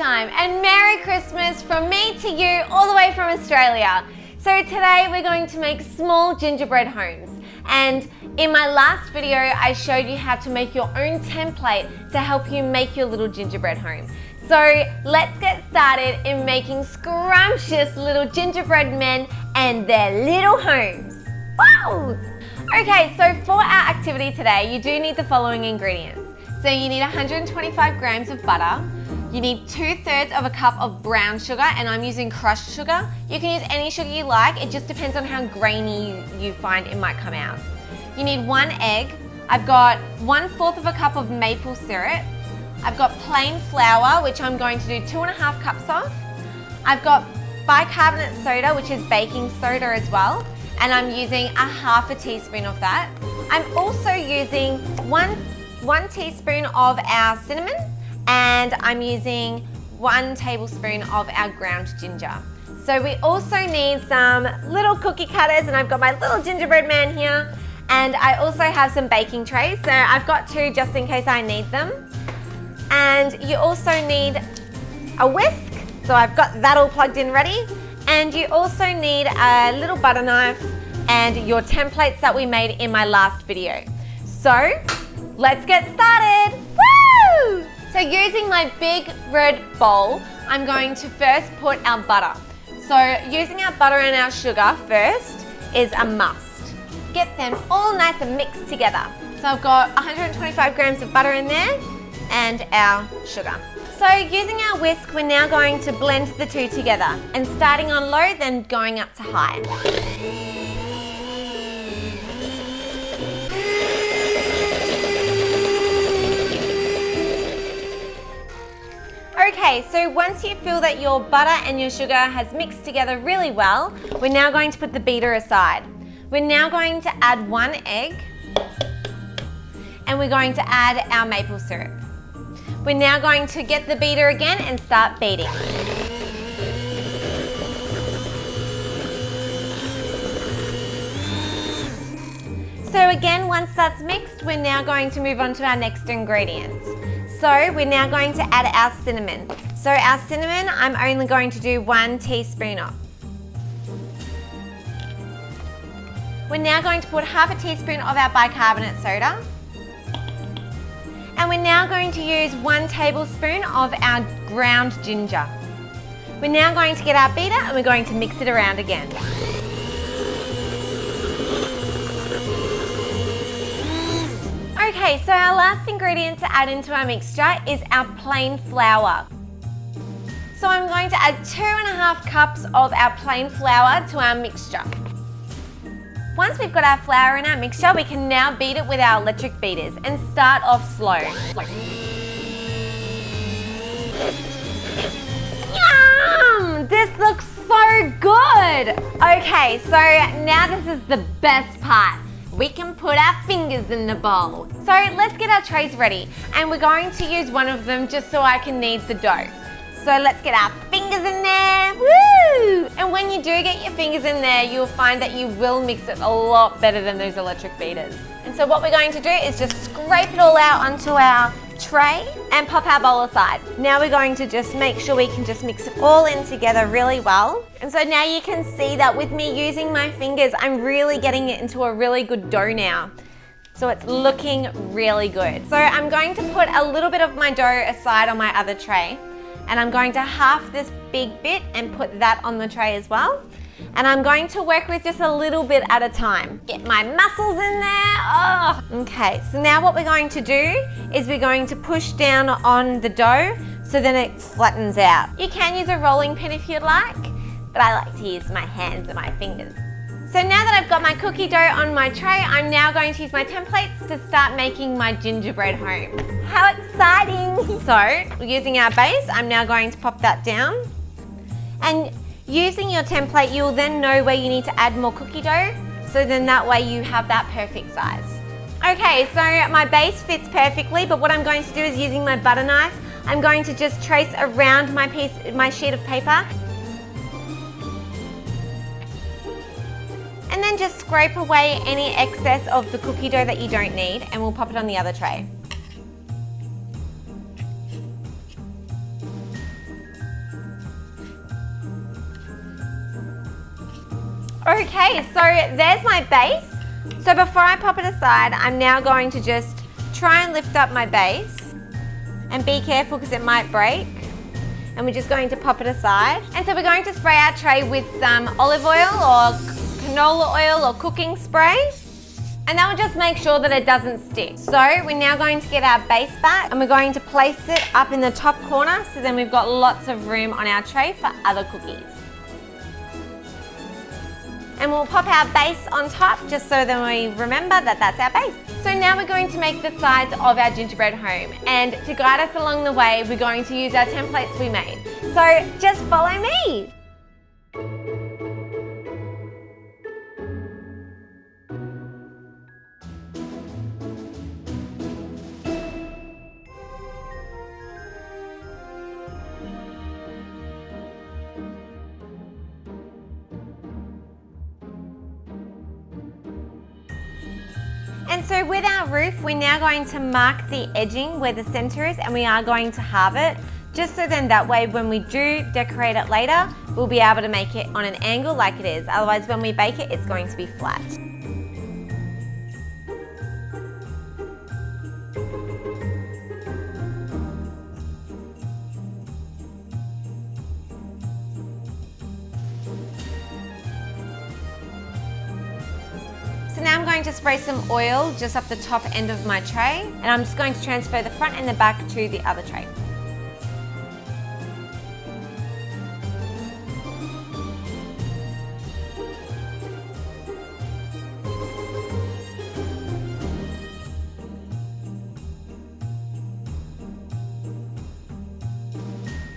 playtime, and Merry Christmas from me to you all the way from Australia. So today we're going to make small gingerbread homes, and in my last video I showed you how to make your own template to help you make your little gingerbread home. So let's get started in making scrumptious little gingerbread men and their little homes. Wow! Okay, so for our activity today you do need the following ingredients. So you need 125 grams of butter, you need 2/3 of a cup of brown sugar, and I'm using crushed sugar. You can use any sugar you like, it just depends on how grainy you find it might come out. You need 1 egg, I've got 1/4 of a cup of maple syrup, I've got plain flour, which I'm going to do 2.5 cups of, I've got bicarbonate soda, which is baking soda as well, and I'm using 1/2 teaspoon of that. I'm also using one teaspoon of our cinnamon, and I'm using 1 tablespoon of our ground ginger. So we also need some little cookie cutters, and I've got my little gingerbread man here, and I also have some baking trays, so I've got 2 just in case I need them. And you also need a whisk, so I've got that all plugged in ready, and you also need a little butter knife and your templates that we made in my last video. So let's get started. Woo! So using my big red bowl, I'm going to first put our butter. So using our butter and our sugar first is a must. Get them all nice and mixed together. So I've got 125 grams of butter in there and our sugar. So using our whisk, we're now going to blend the two together, and starting on low, then going up to high. Okay, so once you feel that your butter and your sugar has mixed together really well, we're now going to put the beater aside. We're now going to add 1 egg, and we're going to add our maple syrup. We're now going to get the beater again and start beating. So again, once that's mixed, we're now going to move on to our next ingredients. So we're now going to add our cinnamon. So our cinnamon, I'm only going to do 1 teaspoon of. We're now going to put 1/2 teaspoon of our bicarbonate soda. And we're now going to use 1 tablespoon of our ground ginger. We're now going to get our beater and we're going to mix it around again. Okay, so our last ingredient to add into our mixture is our plain flour. So I'm going to add 2.5 cups of our plain flour to our mixture. Once we've got our flour in our mixture, we can now beat it with our electric beaters and start off slow. Yum! This looks so good! Okay, so now this is the best part. We can put our fingers in the bowl. So let's get our trays ready, and we're going to use one of them just so I can knead the dough. So let's get our fingers in there. Woo! And when you do get your fingers in there, you'll find that you will mix it a lot better than those electric beaters. And so what we're going to do is just scrape it all out onto our tray and pop our bowl aside. Now we're going to just make sure we can just mix it all in together really well. And so now you can see that with me using my fingers, I'm really getting it into a really good dough now. So it's looking really good. So I'm going to put a little bit of my dough aside on my other tray, and I'm going to half this big bit and put that on the tray as well. And I'm going to work with just a little bit at a time. Get my muscles in there. Oh. Okay, so now what we're going to do is we're going to push down on the dough so then it flattens out. You can use a rolling pin if you'd like, but I like to use my hands and my fingers. So now that I've got my cookie dough on my tray, I'm now going to use my templates to start making my gingerbread home. How exciting! So, using our base, I'm now going to pop that down. And using your template, you'll then know where you need to add more cookie dough, so then that way you have that perfect size. Okay, so my base fits perfectly, but what I'm going to do is using my butter knife, I'm going to just trace around my sheet of paper. And then just scrape away any excess of the cookie dough that you don't need, and we'll pop it on the other tray. Okay, so there's my base. So before I pop it aside, I'm now going to just try and lift up my base. And be careful because it might break. And we're just going to pop it aside. And so we're going to spray our tray with some olive oil or canola oil or cooking spray. And that will just make sure that it doesn't stick. So we're now going to get our base back and we're going to place it up in the top corner so then we've got lots of room on our tray for other cookies. And we'll pop our base on top just so that we remember that that's our base. So now we're going to make the sides of our gingerbread home, and to guide us along the way we're going to use our templates we made. So just follow me. And so with our roof, we're now going to mark the edging where the center is, and we are going to halve it, just so then that way when we do decorate it later, we'll be able to make it on an angle like it is. Otherwise, when we bake it, it's going to be flat. So now I'm going to spray some oil just up the top end of my tray, and I'm just going to transfer the front and the back to the other tray.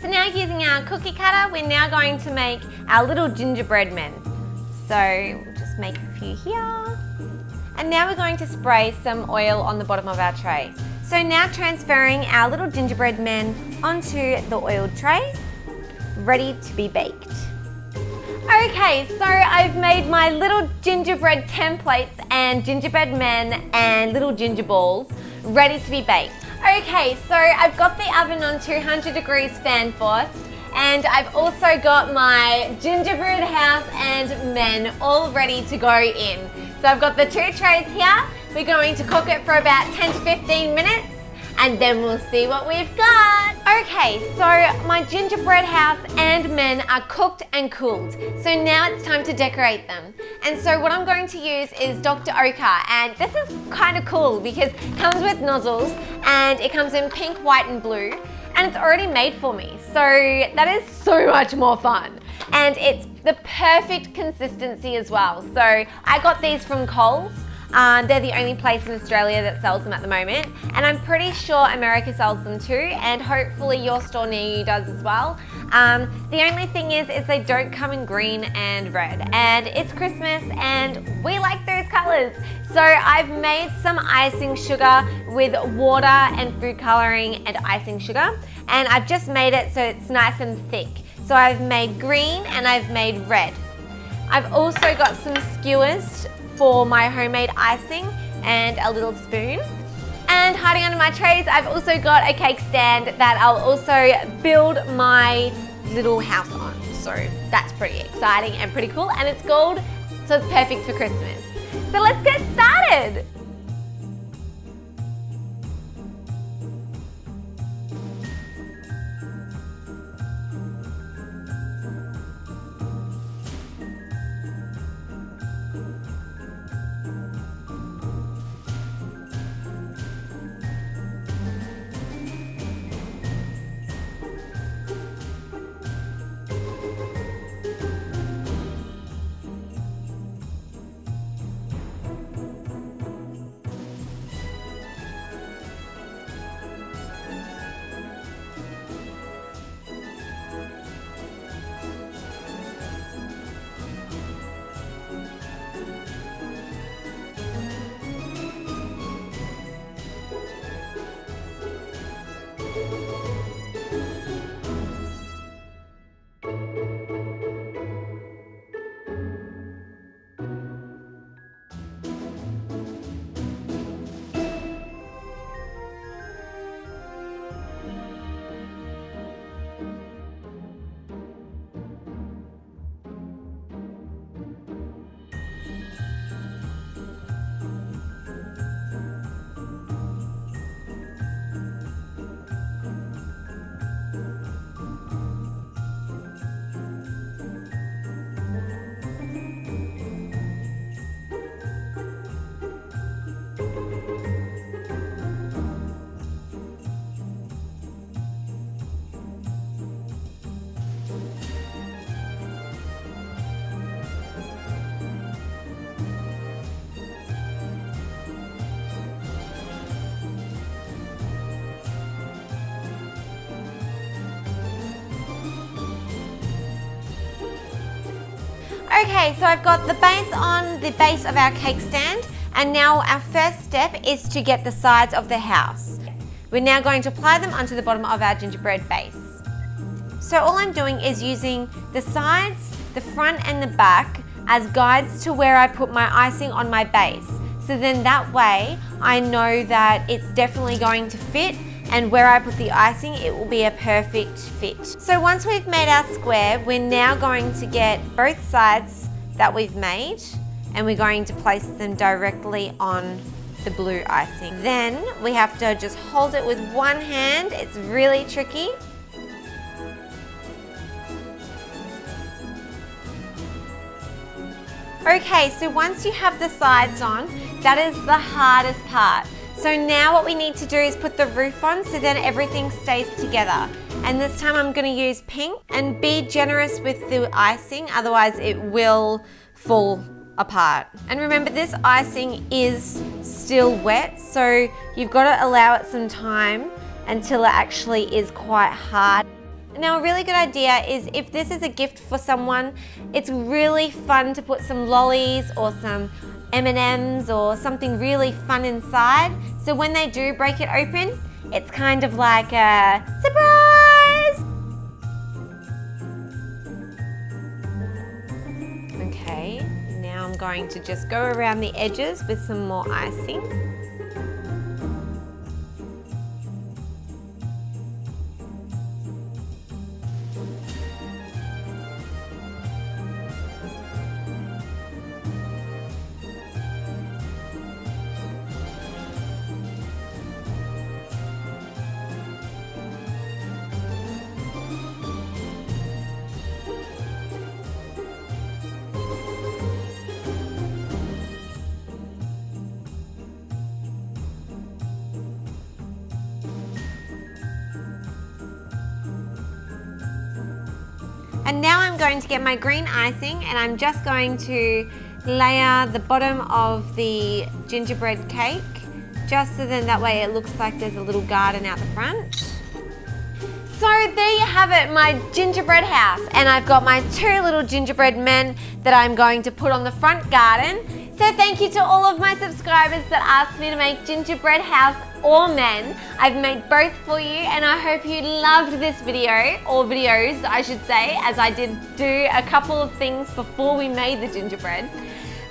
So now using our cookie cutter, we're now going to make our little gingerbread men. So we'll just make a few here. And now we're going to spray some oil on the bottom of our tray. So now transferring our little gingerbread men onto the oiled tray, ready to be baked. Okay, so I've made my little gingerbread templates and gingerbread men and little ginger balls ready to be baked. Okay, so I've got the oven on 200 degrees fan force, and I've also got my gingerbread house and men all ready to go in. So I've got the two trays here. We're going to cook it for about 10 to 15 minutes and then we'll see what we've got. Okay, so my gingerbread house and men are cooked and cooled. So now it's time to decorate them. And so what I'm going to use is Dr. Ochre, and this is kind of cool because it comes with nozzles and it comes in pink, white and blue, and it's already made for me. So that is so much more fun. And it's the perfect consistency as well. So I got these from Coles. They're the only place in Australia that sells them at the moment, and I'm pretty sure America sells them too, and hopefully your store near you does as well. The only thing is they don't come in green and red, and it's Christmas and we like those colors. So I've made some icing sugar with water and food coloring and icing sugar, and I've just made it so it's nice and thick. So I've made green and I've made red. I've also got some skewers for my homemade icing and a little spoon. And hiding under my trays, I've also got a cake stand that I'll also build my little house on. So that's pretty exciting and pretty cool, and it's gold, so it's perfect for Christmas. So let's get started. Okay, so I've got the base on the base of our cake stand, and now our first step is to get the sides of the house. We're now going to apply them onto the bottom of our gingerbread base. So all I'm doing is using the sides, the front and the back as guides to where I put my icing on my base. So then that way I know that it's definitely going to fit, and where I put the icing, it will be a perfect fit. So once we've made our square, we're now going to get both sides that we've made, and we're going to place them directly on the blue icing. Then we have to just hold it with one hand. It's really tricky. Okay, so once you have the sides on, that is the hardest part. So now what we need to do is put the roof on so then everything stays together. And this time I'm going to use pink, and be generous with the icing, otherwise it will fall apart. And remember, this icing is still wet, so you've got to allow it some time until it actually is quite hard. Now, a really good idea is if this is a gift for someone, it's really fun to put some lollies or some M&Ms or something really fun inside. So when they do break it open, it's kind of like a surprise! Okay, now I'm going to just go around the edges with some more icing. And now I'm going to get my green icing, and I'm just going to layer the bottom of the gingerbread cake, just so then that way it looks like there's a little garden out the front. So there you have it, my gingerbread house. And I've got my 2 little gingerbread men that I'm going to put on the front garden. So thank you to all of my subscribers that asked me to make gingerbread house or men. I've made both for you, and I hope you loved this video, or videos I should say, as I did do a couple of things before we made the gingerbread.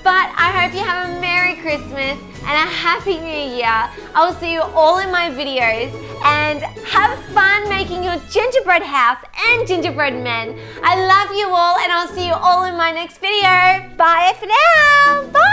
But I hope you have a Merry Christmas and a Happy New Year. I will see you all in my videos, and have fun making your gingerbread house and gingerbread men. I love you all, and I'll see you all in my next video. Bye for now. Bye.